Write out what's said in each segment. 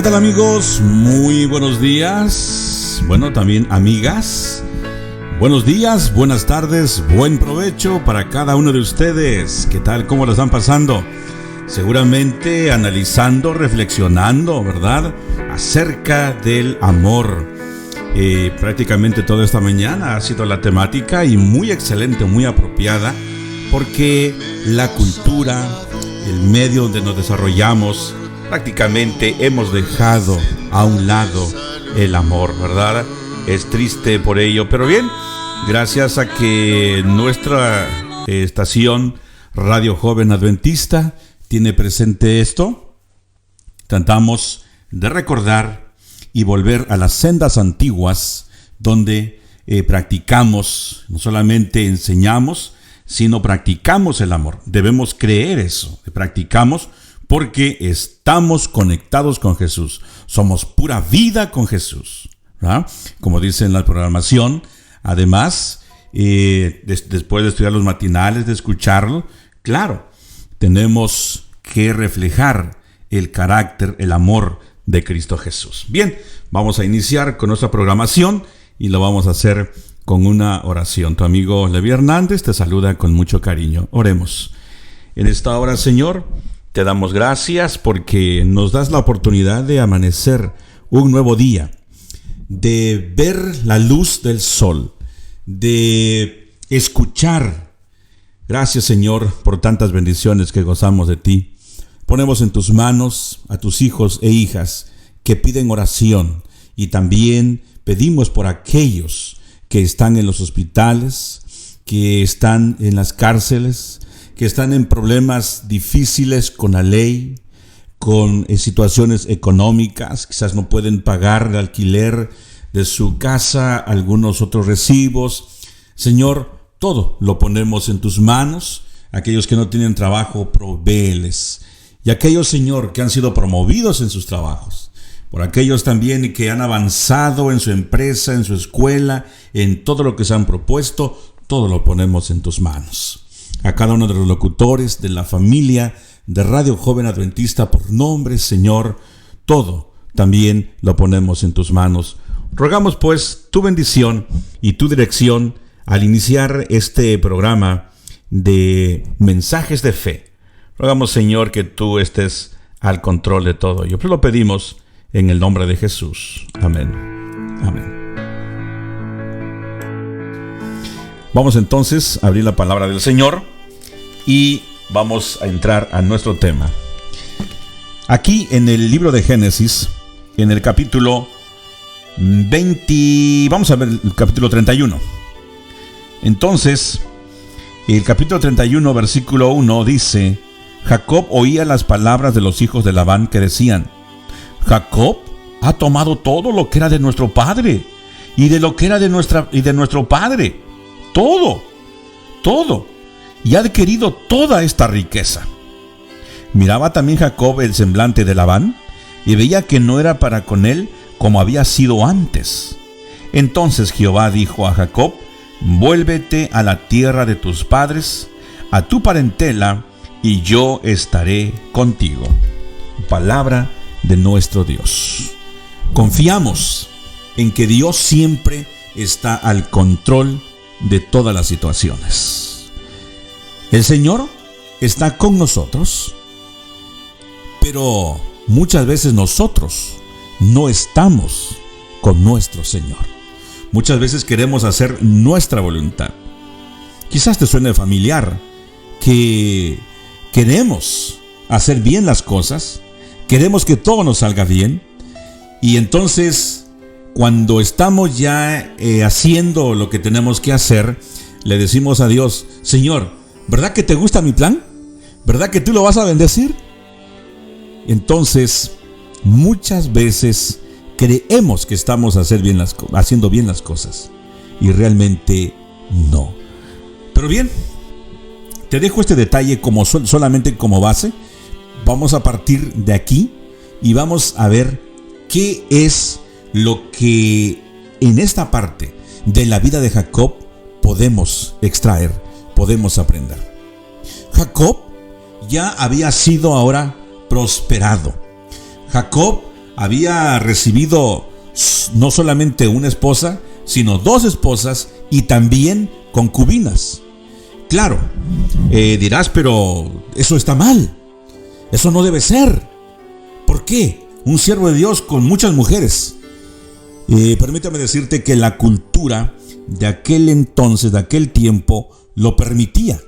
¿Qué tal, amigos? Muy buenos días. Bueno, también amigas. Buenos días, buenas tardes, buen provecho para cada uno de ustedes. ¿Qué tal? ¿Cómo la están pasando? Seguramente analizando, reflexionando, ¿verdad? Acerca del amor. Prácticamente toda esta mañana ha sido la temática y muy excelente, muy apropiada, porque la cultura, el medio donde nos desarrollamos, prácticamente hemos dejado a un lado el amor, ¿verdad? Es triste por ello, pero bien, gracias a que nuestra estación Radio Joven Adventista tiene presente esto, tratamos de recordar y volver a las sendas antiguas donde practicamos, no solamente enseñamos, sino practicamos el amor. Debemos creer eso, practicamos porque estamos conectados con Jesús. Somos pura vida con Jesús, ¿verdad? Como dice en la programación. Además, después de estudiar los matinales, de escucharlo, claro, tenemos que reflejar el carácter, el amor de Cristo Jesús. Bien, vamos a iniciar con nuestra programación y lo vamos a hacer con una oración. Tu amigo Levi Hernández te saluda con mucho cariño. Oremos. En esta hora, Señor, te damos gracias porque nos das la oportunidad de amanecer un nuevo día, de ver la luz del sol, de escuchar. Gracias, Señor, por tantas bendiciones que gozamos de ti. Ponemos en tus manos a tus hijos e hijas que piden oración y también pedimos por aquellos que están en los hospitales, que están en las cárceles, que están en problemas difíciles con la ley, con situaciones económicas, quizás no pueden pagar el alquiler de su casa, algunos otros recibos. Señor, todo lo ponemos en tus manos. Aquellos que no tienen trabajo, provéeles. Y aquellos, Señor, que han sido promovidos en sus trabajos, por aquellos también que han avanzado en su empresa, en su escuela, en todo lo que se han propuesto, todo lo ponemos en tus manos. A cada uno de los locutores de la familia de Radio Joven Adventista por nombre, Señor, todo también lo ponemos en tus manos. Rogamos pues tu bendición y tu dirección al iniciar este programa de mensajes de fe. Rogamos, Señor, que tú estés al control de todo. Yo lo pedimos en el nombre de Jesús. Amén. Amén. Vamos entonces a abrir la palabra del Señor y vamos a entrar a nuestro tema. Aquí en el libro de Génesis, en el capítulo 20, vamos a ver el capítulo 31. Entonces, el capítulo 31, versículo 1 dice: Jacob oía las palabras de los hijos de Labán que decían: Jacob ha tomado todo lo que era de nuestro padre y de lo que era de nuestro padre. Todo, y ha adquirido toda esta riqueza. Miraba también Jacob el semblante de Labán, y veía que no era para con él como había sido antes. Entonces Jehová dijo a Jacob: vuélvete a la tierra de tus padres, a tu parentela, y yo estaré contigo. Palabra de nuestro Dios. Confiamos en que Dios siempre está al control de todas las situaciones. El Señor está con nosotros, pero muchas veces nosotros no estamos con nuestro Señor. Muchas veces queremos hacer nuestra voluntad. Quizás te suene familiar que queremos hacer bien las cosas, queremos que todo nos salga bien, y entonces cuando estamos ya haciendo lo que tenemos que hacer, le decimos a Dios: Señor, ¿verdad que te gusta mi plan? ¿Verdad que tú lo vas a bendecir? Entonces, muchas veces creemos que estamos haciendo bien las cosas, y realmente no. Pero bien, te dejo este detalle solamente como base. Vamos a partir de aquí y vamos a ver qué es lo que en esta parte de la vida de Jacob podemos extraer, podemos aprender. Jacob ya había sido ahora prosperado. Jacob había recibido no solamente una esposa, sino dos esposas y también concubinas. Claro, dirás, pero eso está mal. Eso no debe ser. ¿Por qué? Un siervo de Dios con muchas mujeres. Permítame decirte que la cultura de aquel entonces, de aquel tiempo, lo permitía.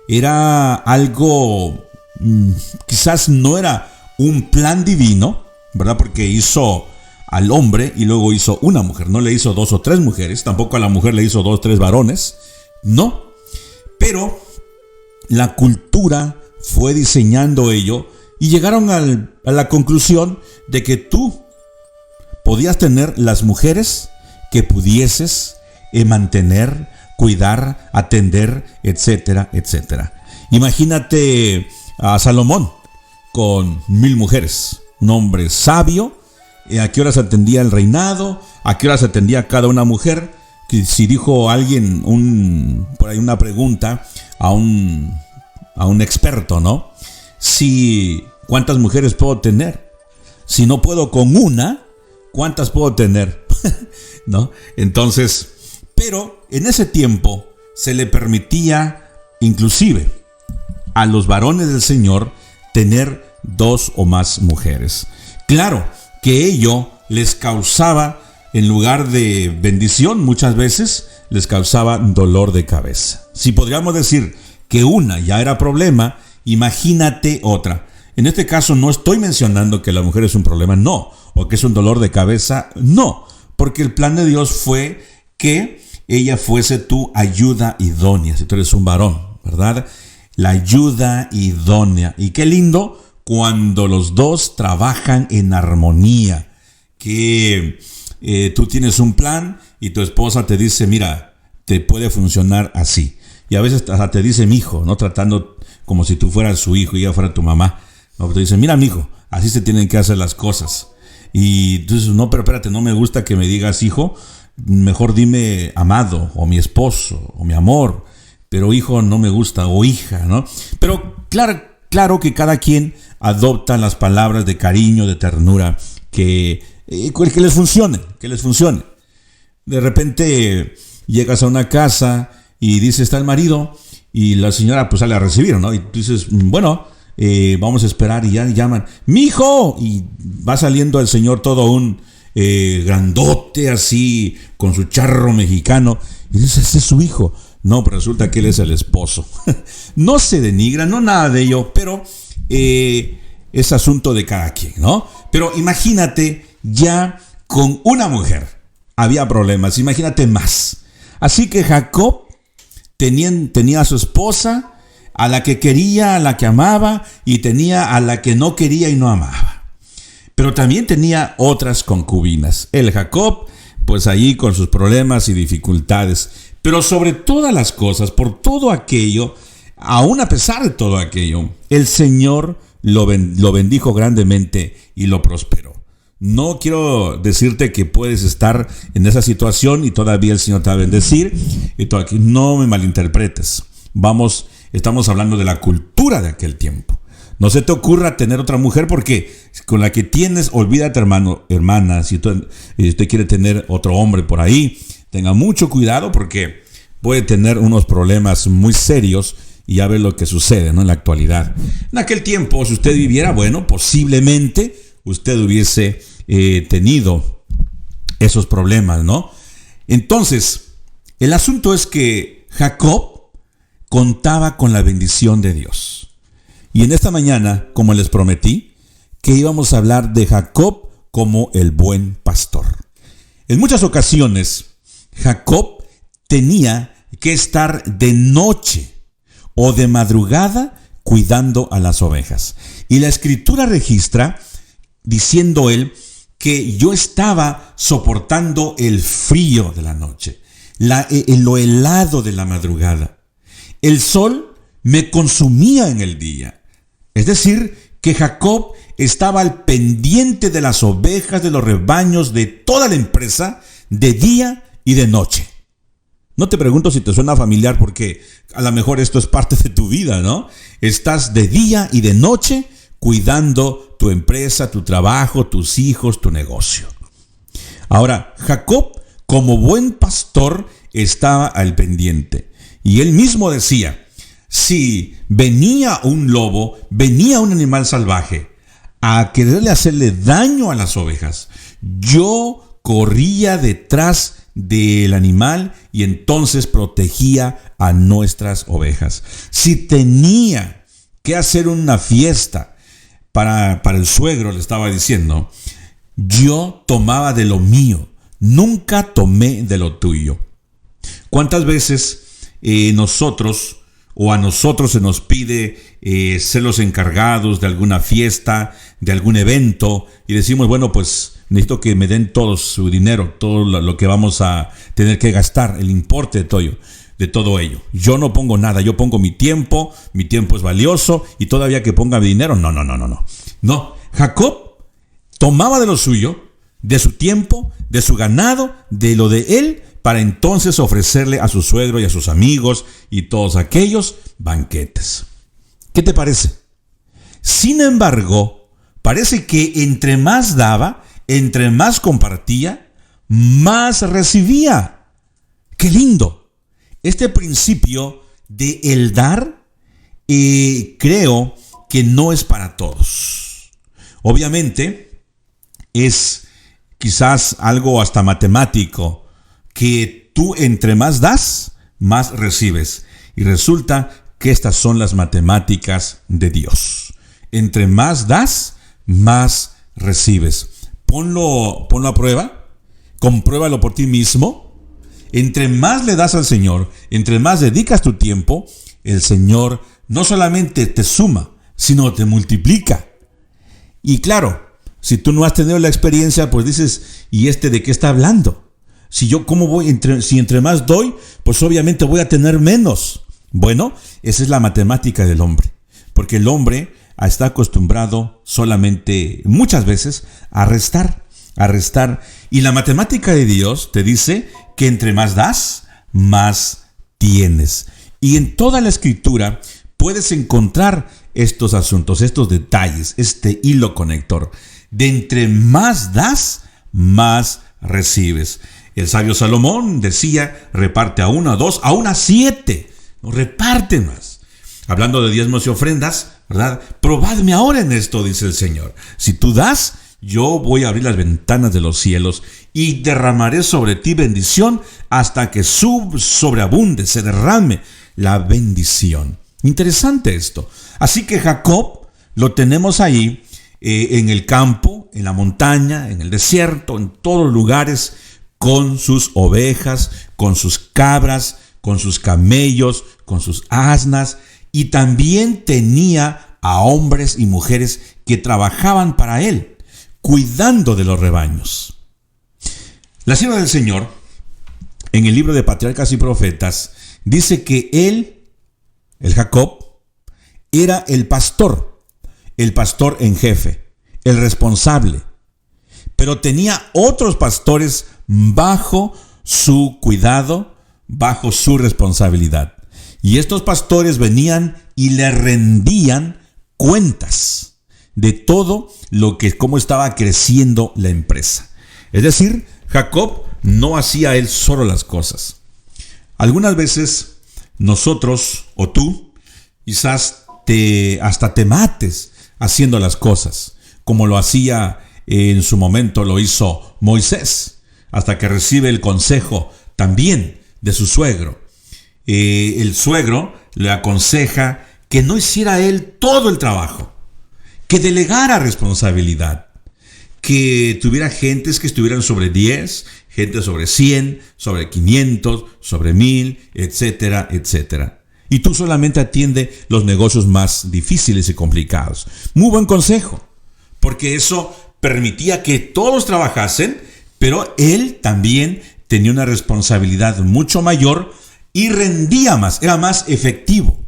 Era algo, quizás no era un plan divino, ¿verdad? Porque hizo al hombre y luego hizo una mujer. No le hizo dos o tres mujeres, tampoco a la mujer le hizo dos o tres varones. No. Pero la cultura fue diseñando ello y llegaron a la conclusión de que tú podías tener las mujeres que pudieses mantener, cuidar, atender, etcétera, etcétera. Imagínate a Salomón con 1000 mujeres, un hombre sabio. ¿A qué horas atendía el reinado? ¿A qué horas atendía cada una mujer? Que si dijo alguien por ahí una pregunta a un experto, ¿no? ¿Cuántas mujeres puedo tener? Si no puedo con una, ¿cuántas puedo tener? ¿No? Entonces, pero en ese tiempo se le permitía inclusive a los varones del Señor tener 2 o más mujeres. Claro que ello les causaba, en lugar de bendición, muchas veces les causaba dolor de cabeza. Si podríamos decir que una ya era problema, imagínate otra. En este caso no estoy mencionando que la mujer es un problema, no, o que es un dolor de cabeza, no, porque el plan de Dios fue que ella fuese tu ayuda idónea, si tú eres un varón, ¿verdad? La ayuda idónea. Y qué lindo cuando los dos trabajan en armonía, que tú tienes un plan y tu esposa te dice, mira, te puede funcionar así. Y a veces hasta te dice mi hijo, ¿no? Tratando como si tú fueras su hijo y ella fuera tu mamá. ¿No? Te dice, mira, mi hijo, así se tienen que hacer las cosas. Y tú dices, no, pero espérate, no me gusta que me digas hijo, mejor dime amado, o mi esposo, o mi amor. Pero hijo no me gusta, o hija, ¿no? Pero claro que cada quien adopta las palabras de cariño, de ternura, que les funcione, De repente llegas a una casa y dice, está el marido, y la señora pues sale a recibir, ¿no? Y tú dices, bueno, vamos a esperar, y ya llaman, ¡mijo! Y va saliendo el señor todo un grandote así, con su charro mexicano, y dices, ese es su hijo. No, pero resulta que él es el esposo. No se denigra, no nada de ello, pero es asunto de cada quien, ¿no? Pero imagínate, ya con una mujer había problemas, imagínate más. Así que Jacob tenía a su esposa, a la que quería, a la que amaba, y tenía a la que no quería y no amaba. Pero también tenía otras concubinas. El Jacob, pues allí con sus problemas y dificultades. Pero sobre todas las cosas, por todo aquello, aún a pesar de todo aquello, el Señor lo bendijo grandemente y lo prosperó. No quiero decirte que puedes estar en esa situación y todavía el Señor te va a bendecir. No me malinterpretes. Estamos hablando de la cultura de aquel tiempo. No se te ocurra tener otra mujer, porque con la que tienes, olvídate, hermana, si usted quiere tener otro hombre por ahí, tenga mucho cuidado, porque puede tener unos problemas muy serios, y ya ve lo que sucede, ¿no? En la actualidad. En aquel tiempo, si usted viviera, bueno, posiblemente usted hubiese tenido esos problemas, ¿no? Entonces, el asunto es que Jacob contaba con la bendición de Dios. Y en esta mañana, como les prometí, que íbamos a hablar de Jacob como el buen pastor. En muchas ocasiones, Jacob tenía que estar de noche o de madrugada cuidando a las ovejas. Y la escritura registra, diciendo él, que yo estaba soportando el frío de la noche, lo helado de la madrugada. El sol me consumía en el día. Es decir, que Jacob estaba al pendiente de las ovejas, de los rebaños, de toda la empresa, de día y de noche. No te pregunto si te suena familiar, porque a lo mejor esto es parte de tu vida, ¿no? Estás de día y de noche cuidando tu empresa, tu trabajo, tus hijos, tu negocio. Ahora, Jacob, como buen pastor, estaba al pendiente. Y él mismo decía, si venía un lobo, venía un animal salvaje a quererle hacerle daño a las ovejas, yo corría detrás del animal y entonces protegía a nuestras ovejas. Si tenía que hacer una fiesta para el suegro, le estaba diciendo, yo tomaba de lo mío, nunca tomé de lo tuyo. ¿Cuántas veces nosotros o a nosotros se nos pide ser los encargados de alguna fiesta, de algún evento, y decimos, bueno, pues necesito que me den todo su dinero, todo lo que vamos a tener que gastar, el importe de todo ello? Yo no pongo nada, yo pongo mi tiempo es valioso, y todavía que ponga mi dinero, no. No, Jacob tomaba de lo suyo, de su tiempo, de su ganado, de lo de él, para entonces ofrecerle a su suegro y a sus amigos y todos aquellos banquetes. ¿Qué te parece? Sin embargo, parece que entre más daba, entre más compartía, más recibía. ¡Qué lindo! Este principio de el dar, creo que no es para todos. Obviamente, es quizás algo hasta matemático, que tú entre más das, más recibes. Y resulta que estas son las matemáticas de Dios. Entre más das, más recibes. Ponlo a prueba, compruébalo por ti mismo. Entre más le das al Señor, entre más dedicas tu tiempo, el Señor no solamente te suma, sino te multiplica. Y claro, si tú no has tenido la experiencia, pues dices, ¿y de qué está hablando? Si yo, ¿cómo voy? Si entre más doy, pues obviamente voy a tener menos. Bueno, esa es la matemática del hombre. Porque el hombre está acostumbrado solamente, muchas veces, a restar. Y la matemática de Dios te dice que entre más das, más tienes. Y en toda la Escritura puedes encontrar estos asuntos, estos detalles, este hilo conector. De entre más das, más recibes. El sabio Salomón decía, reparte a 1, a 2, aún a 7. No, reparte más. Hablando de diezmos y ofrendas, ¿verdad? Probadme ahora en esto, dice el Señor. Si tú das, yo voy a abrir las ventanas de los cielos y derramaré sobre ti bendición hasta que sobreabunde, se derrame la bendición. Interesante esto. Así que Jacob lo tenemos ahí en el campo, en la montaña, en el desierto, en todos los lugares, con sus ovejas, con sus cabras, con sus camellos, con sus asnas, y también tenía a hombres y mujeres que trabajaban para él, cuidando de los rebaños. La sierva del Señor, en el libro de Patriarcas y Profetas, dice que él, el Jacob, era el pastor en jefe, el responsable, pero tenía otros pastores bajo su cuidado, bajo su responsabilidad. Y estos pastores venían y le rendían cuentas de todo cómo estaba creciendo la empresa. Es decir, Jacob no hacía él solo las cosas. Algunas veces nosotros o tú quizás hasta te mates haciendo las cosas, como lo hacía en su momento, lo hizo Moisés, hasta que recibe el consejo también de su suegro. El suegro le aconseja que no hiciera él todo el trabajo, que delegara responsabilidad, que tuviera gentes que estuvieran sobre 10, gente sobre 100, sobre 500, sobre 1000, etcétera, etcétera. Y tú solamente atiende los negocios más difíciles y complicados. Muy buen consejo, porque eso permitía que todos trabajasen, pero él también tenía una responsabilidad mucho mayor y rendía más, era más efectivo.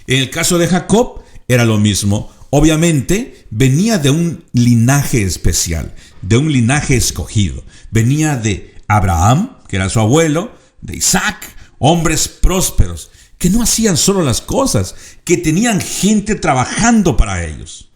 En el caso de Jacob era lo mismo. Obviamente venía de un linaje especial, de un linaje escogido. Venía de Abraham, que era su abuelo, de Isaac, hombres prósperos, que no hacían solo las cosas, que tenían gente trabajando para ellos.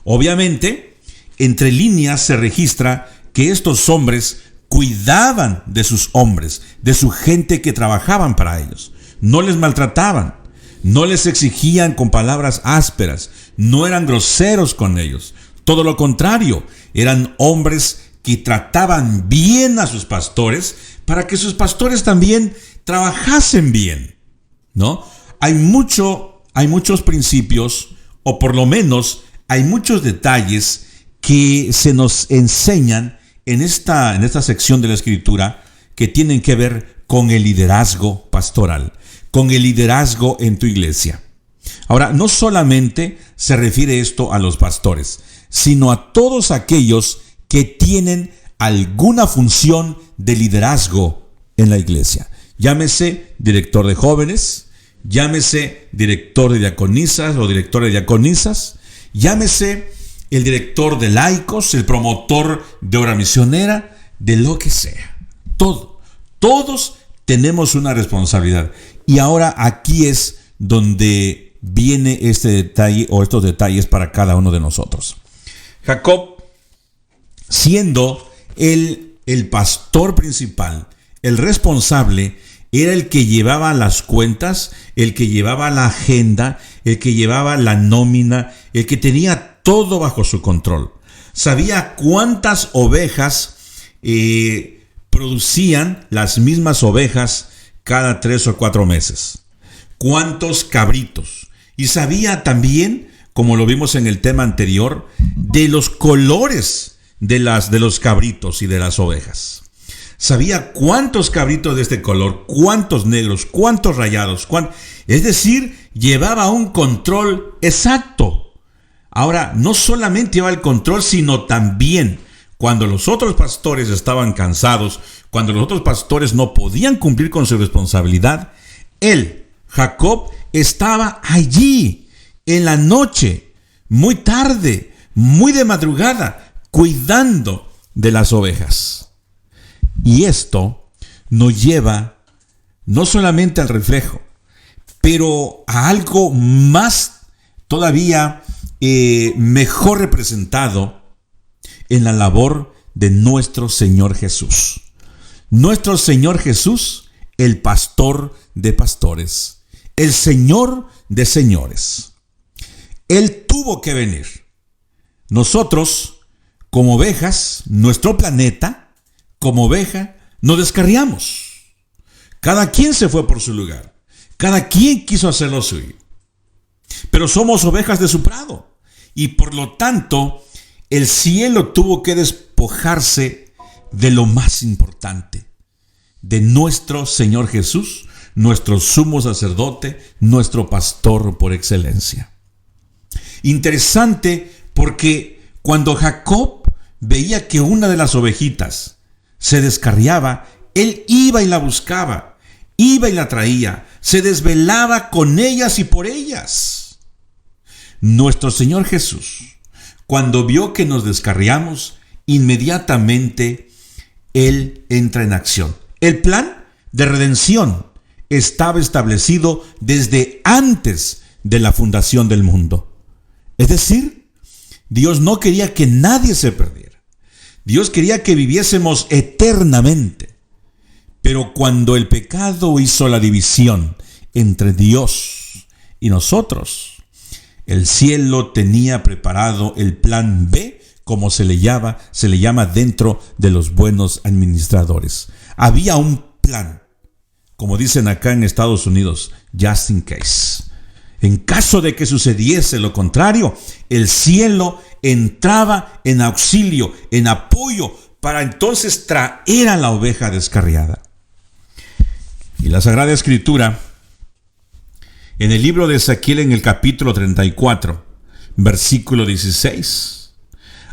Obviamente, entre líneas se registra que estos hombres cuidaban de sus hombres, de su gente que trabajaban para ellos. No les maltrataban, no les exigían con palabras ásperas, no eran groseros con ellos. Todo lo contrario, eran hombres que trataban bien a sus pastores para que sus pastores también trabajasen bien, ¿no? Hay muchos principios, o por lo menos hay muchos detalles que se nos enseñan en esta sección de la Escritura que tienen que ver con el liderazgo pastoral, con el liderazgo en tu iglesia. Ahora, no solamente se refiere esto a los pastores, sino a todos aquellos que tienen alguna función de liderazgo en la iglesia. Llámese director de jóvenes, llámese director de diaconisas o director de diaconisas, llámese el director de laicos, el promotor de obra misionera, de lo que sea. Todos tenemos una responsabilidad. Y ahora aquí es donde viene este detalle o estos detalles para cada uno de nosotros. Jacob, siendo el pastor principal, el responsable, era el que llevaba las cuentas, el que llevaba la agenda, el que llevaba la nómina, el que tenía todo bajo su control. Sabía cuántas ovejas producían las mismas ovejas cada 3 o 4 meses. Cuántos cabritos. Y sabía también, como lo vimos en el tema anterior, de los colores de los cabritos y de las ovejas. Sabía cuántos cabritos de este color, cuántos negros, cuántos rayados, es decir, llevaba un control exacto. Ahora, no solamente llevaba el control, sino también cuando los otros pastores estaban cansados, cuando los otros pastores no podían cumplir con su responsabilidad, él, Jacob, estaba allí en la noche, muy tarde, muy de madrugada, cuidando de las ovejas. Y esto nos lleva no solamente al reflejo, pero a algo más todavía mejor representado en la labor de nuestro Señor Jesús. Nuestro Señor Jesús, el pastor de pastores, el Señor de señores. Él tuvo que venir. Nosotros, como ovejas, nuestro planeta, como oveja, nos descarriamos. Cada quien se fue por su lugar. Cada quien quiso hacer lo suyo. Pero somos ovejas de su prado. Y por lo tanto, el cielo tuvo que despojarse de lo más importante, de nuestro Señor Jesús, nuestro sumo sacerdote, nuestro pastor por excelencia. Interesante porque cuando Jacob veía que una de las ovejitas se descarriaba, él iba y la buscaba, iba y la traía, se desvelaba con ellas y por ellas. Nuestro Señor Jesús, cuando vio que nos descarriamos, inmediatamente Él entra en acción. El plan de redención estaba establecido desde antes de la fundación del mundo. Es decir, Dios no quería que nadie se perdiera. Dios quería que viviésemos eternamente. Pero cuando el pecado hizo la división entre Dios y nosotros, el cielo tenía preparado el plan B, como se le llama dentro de los buenos administradores. Había un plan, como dicen acá en Estados Unidos, just in case. En caso de que sucediese lo contrario, el cielo entraba en auxilio, en apoyo, para entonces traer a la oveja descarriada. Y la Sagrada Escritura, en el libro de Ezequiel, en el capítulo 34, versículo 16,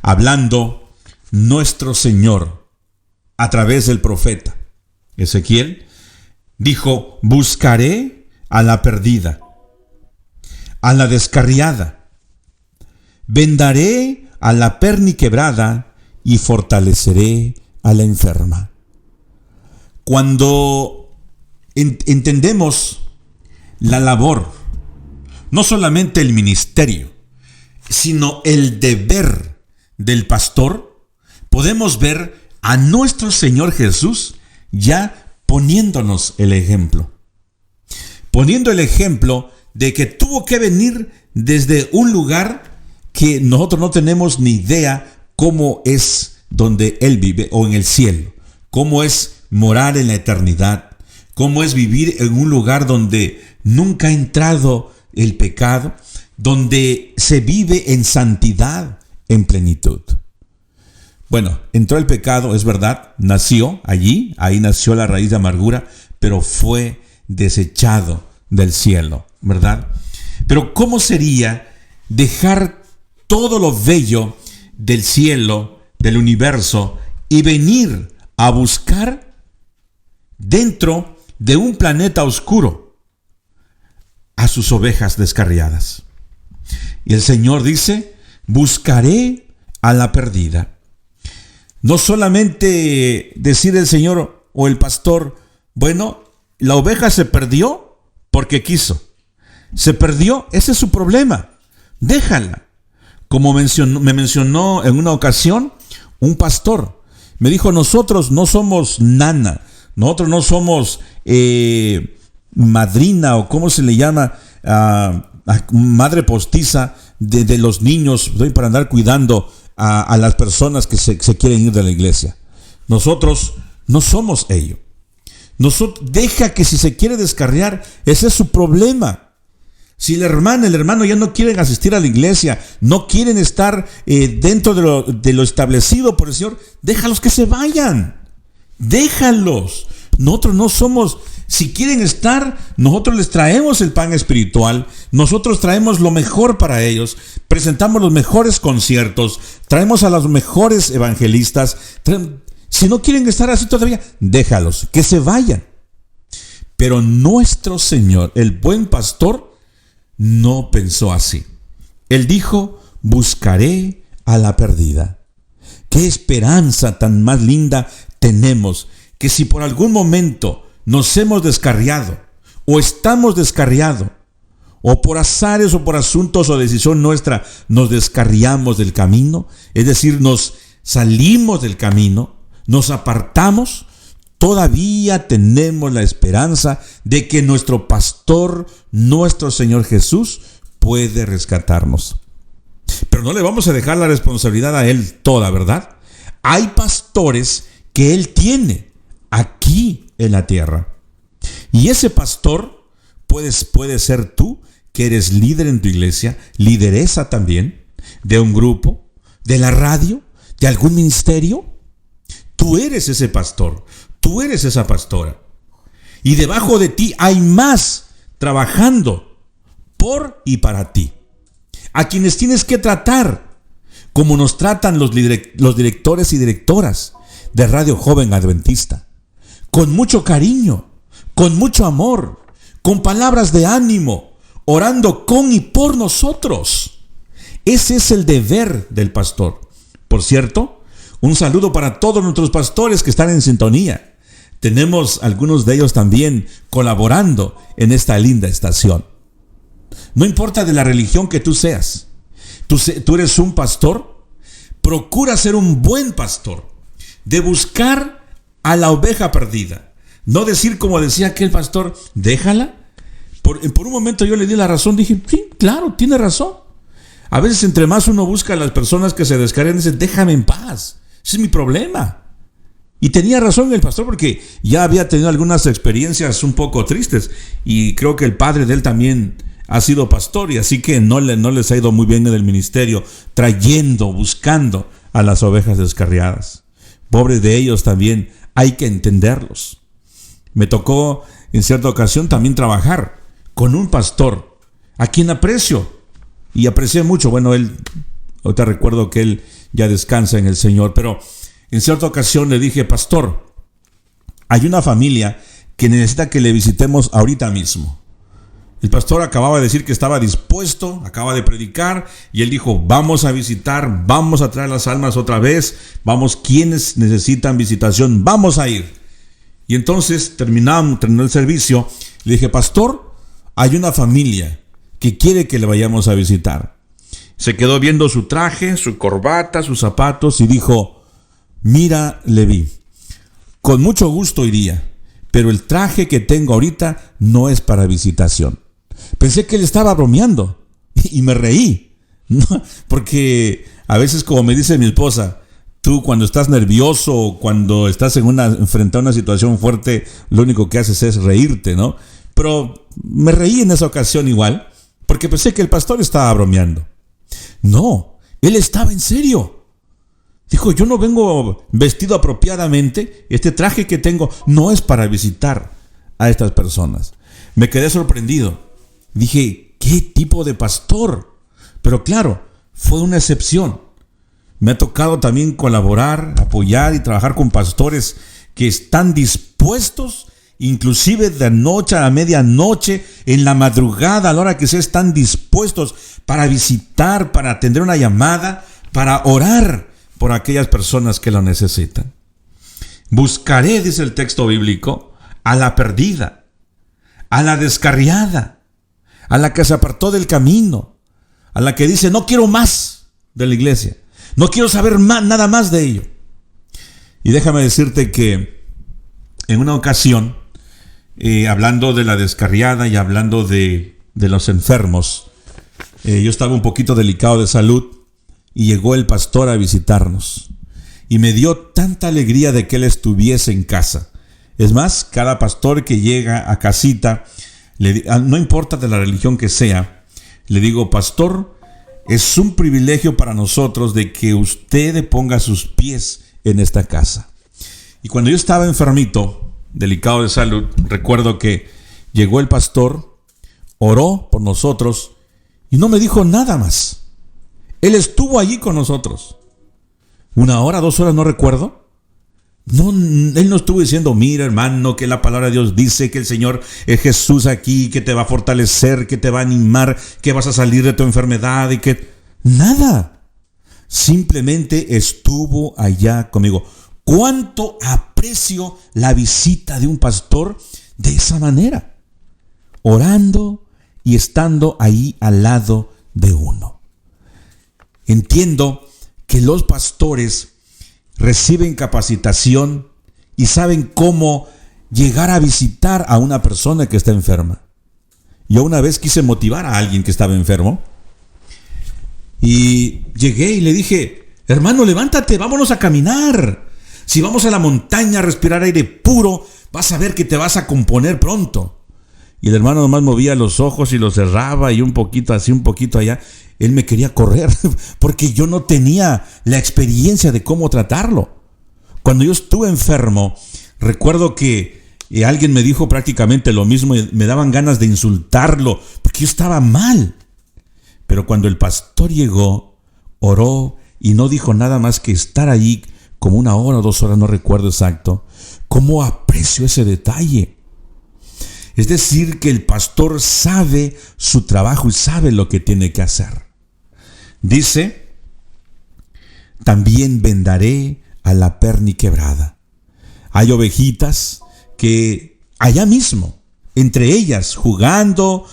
hablando nuestro Señor a través del profeta Ezequiel, dijo: buscaré a la perdida, a la descarriada, vendaré a la perniquebrada y fortaleceré a la enferma. Cuando entendemos la labor, no solamente el ministerio, sino el deber del pastor, podemos ver a nuestro Señor Jesús ya poniéndonos el ejemplo. Poniendo el ejemplo de que tuvo que venir desde un lugar que nosotros no tenemos ni idea cómo es donde Él vive o en el cielo. Cómo es morar en la eternidad. Cómo es vivir en un lugar donde nunca ha entrado el pecado. Donde se vive en santidad, en plenitud. Bueno, entró el pecado, es verdad, nació allí, ahí nació la raíz de amargura, pero fue desechado del cielo, ¿verdad? Pero ¿cómo sería dejar todo lo bello del cielo, del universo, y venir a buscar dentro de un planeta oscuro a sus ovejas descarriadas? Y el Señor dice, buscaré a la perdida. No solamente decir el Señor o el pastor, bueno, la oveja se perdió porque quiso. Se perdió, ese es su problema. Déjala. Como me mencionó en una ocasión un pastor. Me dijo, nosotros no somos nana. Nosotros no somos madrina o cómo se le llama, madre postiza de los niños para andar cuidando a las personas que se quieren ir de la iglesia. Nosotros no somos ello. Deja que si se quiere descarriar, ese es su problema. Si la hermana, el hermano ya no quieren asistir a la iglesia, no quieren estar dentro de lo establecido por el Señor, déjalos que se vayan. Déjalos. Nosotros no somos... Si quieren estar, nosotros les traemos el pan espiritual, nosotros traemos lo mejor para ellos, presentamos los mejores conciertos, traemos a los mejores evangelistas. Si no quieren estar así todavía, déjalos, que se vayan. Pero nuestro Señor, el buen pastor, no pensó así. Él dijo, buscaré a la perdida. Qué esperanza tan más linda tenemos, que si por algún momento nos hemos descarriado o estamos descarriados, o por azares o por asuntos o decisión nuestra nos descarriamos del camino, es decir, nos salimos del camino, nos apartamos, todavía tenemos la esperanza de que nuestro pastor, nuestro Señor Jesús, puede rescatarnos. Pero no le vamos a dejar la responsabilidad a Él toda, ¿verdad? Hay pastores que Él tiene aquí en la tierra. Y ese pastor puede ser tú, que eres líder en tu iglesia, lideresa también, de un grupo, de la radio, de algún ministerio. Tú eres ese pastor, tú eres esa pastora. Y debajo de ti hay más trabajando por y para ti, a quienes tienes que tratar como nos tratan los directores y directoras de Radio Joven Adventista, con mucho cariño, con mucho amor, con palabras de ánimo, orando con y por nosotros. Ese es el deber del pastor. Por cierto, un saludo para todos nuestros pastores que están en sintonía. Tenemos algunos de ellos también colaborando en esta linda estación. No importa de la religión que tú seas, tú eres un pastor, procura ser un buen pastor, de buscar a la oveja perdida. No decir como decía aquel pastor, déjala. Por un momento yo le di la razón, dije, sí, claro, tiene razón. A veces entre más uno busca a las personas que se descargan, dice, déjame en paz, ese es mi problema. Y tenía razón el pastor, porque ya había tenido algunas experiencias un poco tristes, y creo que el padre de él también ha sido pastor, y así que no les ha ido muy bien en el ministerio, buscando a las ovejas descarriadas. Pobres de ellos también, hay que entenderlos. Me tocó en cierta ocasión también trabajar con un pastor a quien aprecio y aprecié mucho. Bueno, ahorita recuerdo que él ya descansa en el Señor, pero en cierta ocasión le dije, pastor, hay una familia que necesita que le visitemos ahorita mismo. El pastor acababa de decir que estaba dispuesto, acaba de predicar, y él dijo, vamos a visitar, vamos a traer las almas otra vez, vamos, quienes necesitan visitación, vamos a ir. Y entonces terminó el servicio, le dije, pastor, hay una familia que quiere que le vayamos a visitar. Se quedó viendo su traje, su corbata, sus zapatos y dijo: mira, Leví, con mucho gusto iría, pero el traje que tengo ahorita no es para visitación. Pensé que él estaba bromeando y me reí, ¿no? Porque a veces, como me dice mi esposa, tú cuando estás nervioso o cuando estás frente a una situación fuerte, lo único que haces es reírte, ¿no? Pero me reí en esa ocasión igual, porque pensé que el pastor estaba bromeando. No, él estaba en serio. Dijo: yo no vengo vestido apropiadamente, este traje que tengo no es para visitar a estas personas. Me quedé sorprendido. Dije: ¿qué tipo de pastor? Pero claro, fue una excepción. Me ha tocado también colaborar, apoyar y trabajar con pastores que están dispuestos, inclusive de noche a medianoche, en la madrugada, a la hora que sea, están dispuestos para visitar, para atender una llamada, para orar por aquellas personas que lo necesitan. Buscaré, dice el texto bíblico, a la perdida, a la descarriada, a la que se apartó del camino, a la que dice: no quiero más de la iglesia, no quiero saber nada más de ello. Y déjame decirte que en una ocasión, hablando de la descarriada y hablando de los enfermos, yo estaba un poquito delicado de salud y llegó el pastor a visitarnos. Y me dio tanta alegría de que él estuviese en casa. Es más, cada pastor que llega a casita, no importa de la religión que sea, le digo: pastor, es un privilegio para nosotros de que usted ponga sus pies en esta casa. Y cuando yo estaba enfermito, delicado de salud, recuerdo que llegó el pastor, oró por nosotros y no me dijo nada más. Él estuvo allí con nosotros. 1 hora, 2 horas, no recuerdo. No, él no estuvo diciendo: mira, hermano, que la palabra de Dios dice que el Señor es Jesús aquí, que te va a fortalecer, que te va a animar, que vas a salir de tu enfermedad y que... Nada. Simplemente estuvo allá conmigo. ¿Cuánto aprecio la visita de un pastor de esa manera? Orando y estando ahí al lado de uno. Entiendo que los pastores reciben capacitación y saben cómo llegar a visitar a una persona que está enferma. Yo una vez quise motivar a alguien que estaba enfermo y llegué y le dije: hermano, levántate, vámonos a caminar. Si vamos a la montaña a respirar aire puro, vas a ver que te vas a componer pronto. Y el hermano nomás movía los ojos y los cerraba, y un poquito así, un poquito allá. Él me quería correr porque yo no tenía la experiencia de cómo tratarlo. Cuando yo estuve enfermo, recuerdo que alguien me dijo prácticamente lo mismo y me daban ganas de insultarlo porque yo estaba mal. Pero cuando el pastor llegó, oró y no dijo nada más que estar allí como 1 hora o 2 horas, no recuerdo exacto, cómo aprecio ese detalle. Es decir, que el pastor sabe su trabajo y sabe lo que tiene que hacer. Dice: también vendaré a la perniquebrada. Hay ovejitas que allá mismo, entre ellas, jugando,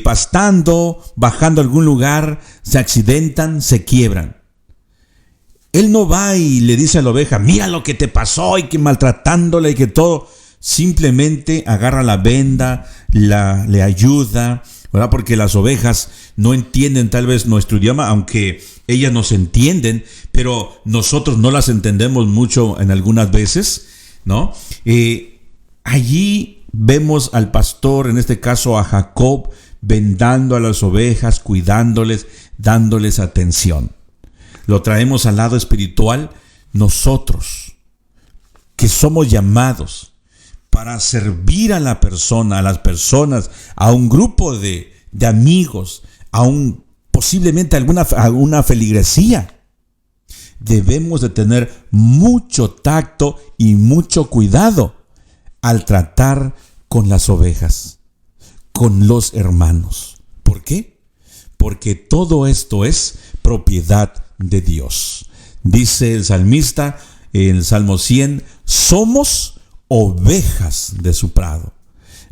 pastando, bajando a algún lugar, se accidentan, se quiebran. Él no va y le dice a la oveja: mira lo que te pasó, y que maltratándola y que todo. Simplemente agarra la venda, le ayuda, ¿verdad? Porque las ovejas no entienden tal vez nuestro idioma, aunque ellas nos entienden, pero nosotros no las entendemos mucho en algunas veces, ¿no? Allí vemos al pastor, en este caso a Jacob, vendando a las ovejas, cuidándoles, dándoles atención. Lo traemos al lado espiritual, nosotros, que somos llamados para servir a la persona, a las personas, a un grupo de amigos, posiblemente a una feligresía. Debemos de tener mucho tacto y mucho cuidado al tratar con las ovejas, con los hermanos. ¿Por qué? Porque todo esto es propiedad de Dios. Dice el salmista en el Salmo 100, somos ovejas de su prado.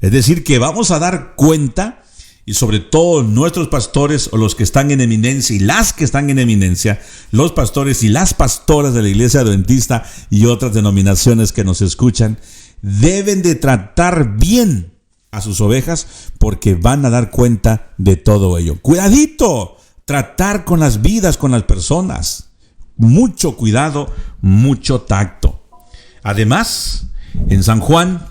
Es decir, que vamos a dar cuenta y sobre todo nuestros pastores o los que están en eminencia y las que están en eminencia, los pastores y las pastoras de la Iglesia Adventista y otras denominaciones que nos escuchan, deben de tratar bien a sus ovejas porque van a dar cuenta de todo ello. Cuidadito, tratar con las vidas, con las personas. Mucho cuidado, mucho tacto. Además, en San Juan,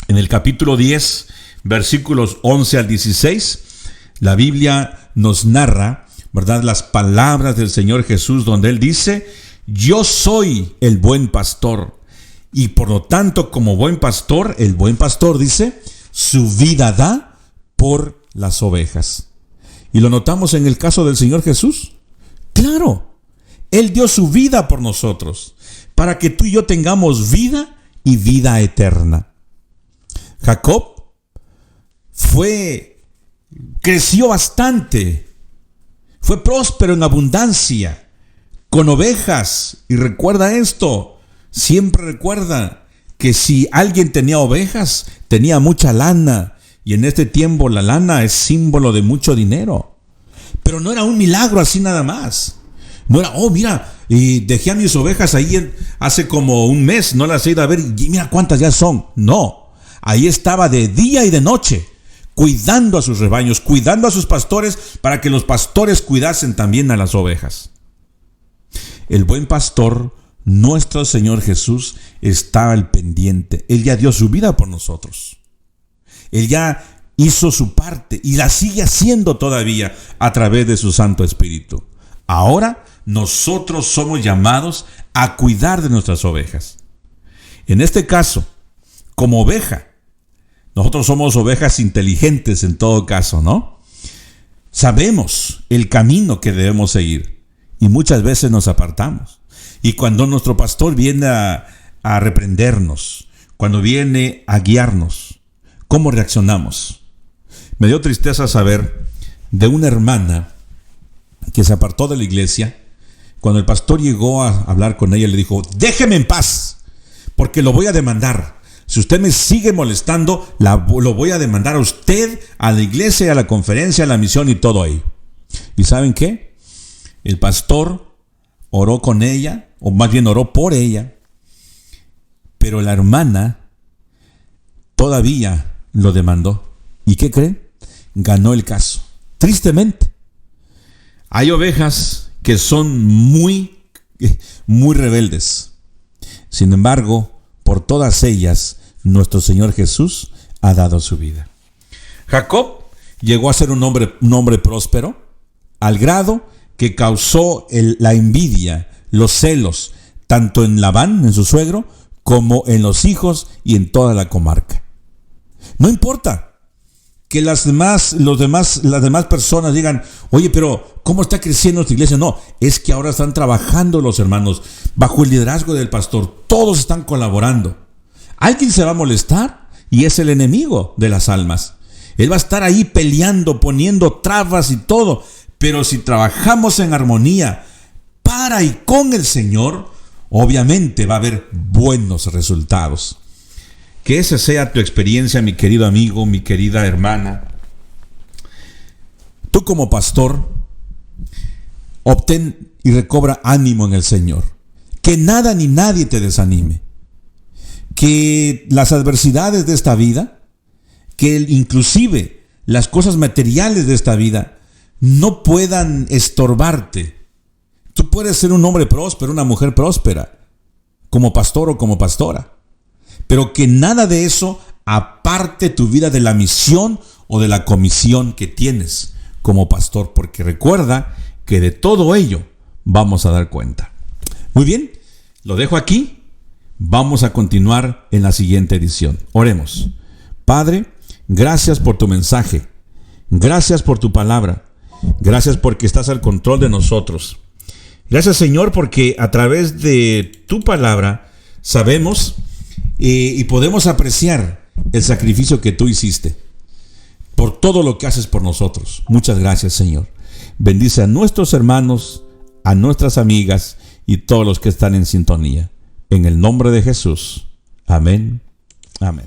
en el capítulo 10, versículos 11 al 16, la Biblia nos narra, ¿verdad?, las palabras del Señor Jesús, donde Él dice: yo soy el buen pastor, y por lo tanto, como buen pastor, el buen pastor dice, su vida da por las ovejas. ¿Y lo notamos en el caso del Señor Jesús? Claro, Él dio su vida por nosotros, para que tú y yo tengamos vida y vida eterna. Jacob creció bastante, fue próspero en abundancia, con ovejas. Y recuerda esto, siempre recuerda que si alguien tenía ovejas, tenía mucha lana. Y en este tiempo la lana es símbolo de mucho dinero. Pero no era un milagro así nada más. No era, mira, y dejé a mis ovejas ahí hace como un mes, no las he ido a ver, y mira cuántas ya son. No, ahí estaba de día y de noche, cuidando a sus rebaños, cuidando a sus pastores, para que los pastores cuidasen también a las ovejas. El buen pastor, nuestro Señor Jesús, está al pendiente. Él ya dio su vida por nosotros. Él ya hizo su parte y la sigue haciendo todavía a través de su Santo Espíritu. Ahora nosotros somos llamados a cuidar de nuestras ovejas. En este caso, como oveja, nosotros somos ovejas inteligentes en todo caso, ¿no? Sabemos el camino que debemos seguir y muchas veces nos apartamos. Y cuando nuestro pastor viene a reprendernos, cuando viene a guiarnos, ¿cómo reaccionamos? Me dio tristeza saber de una hermana que se apartó de la iglesia. Cuando el pastor llegó a hablar con ella, le dijo: déjeme en paz, porque lo voy a demandar. Si usted me sigue molestando, lo voy a demandar a usted, a la iglesia, a la conferencia, a la misión y todo ahí. ¿Y saben qué? El pastor oró con ella, o más bien oró por ella, pero la hermana todavía lo demandó. ¿Y qué creen? Ganó el caso. Tristemente. Hay ovejas que son muy rebeldes. Sin embargo, por todas ellas, nuestro Señor Jesús ha dado su vida. Jacob llegó a ser un hombre próspero, al grado que causó la envidia, los celos, tanto en Labán, en su suegro, como en los hijos y en toda la comarca. No importa que las demás personas digan: oye, pero ¿cómo está creciendo nuestra iglesia? No, es que ahora están trabajando los hermanos bajo el liderazgo del pastor. Todos están colaborando. Alguien se va a molestar y es el enemigo de las almas. Él va a estar ahí peleando, poniendo trabas y todo. Pero si trabajamos en armonía para y con el Señor, obviamente va a haber buenos resultados. Que esa sea tu experiencia, mi querido amigo, mi querida hermana. Tú como pastor, obtén y recobra ánimo en el Señor. Que nada ni nadie te desanime. Que las adversidades de esta vida, que inclusive las cosas materiales de esta vida, no puedan estorbarte. Tú puedes ser un hombre próspero, una mujer próspera, como pastor o como pastora. Pero que nada de eso aparte tu vida de la misión o de la comisión que tienes como pastor, porque recuerda que de todo ello vamos a dar cuenta. Muy bien, lo dejo aquí. Vamos a continuar en la siguiente edición. Oremos. Padre, gracias por tu mensaje. Gracias por tu palabra. Gracias porque estás al control de nosotros. Gracias, Señor, porque a través de tu palabra sabemos y podemos apreciar el sacrificio que tú hiciste por todo lo que haces por nosotros. Muchas gracias, Señor. Bendice a nuestros hermanos, a nuestras amigas y todos los que están en sintonía. En el nombre de Jesús. Amén. Amén.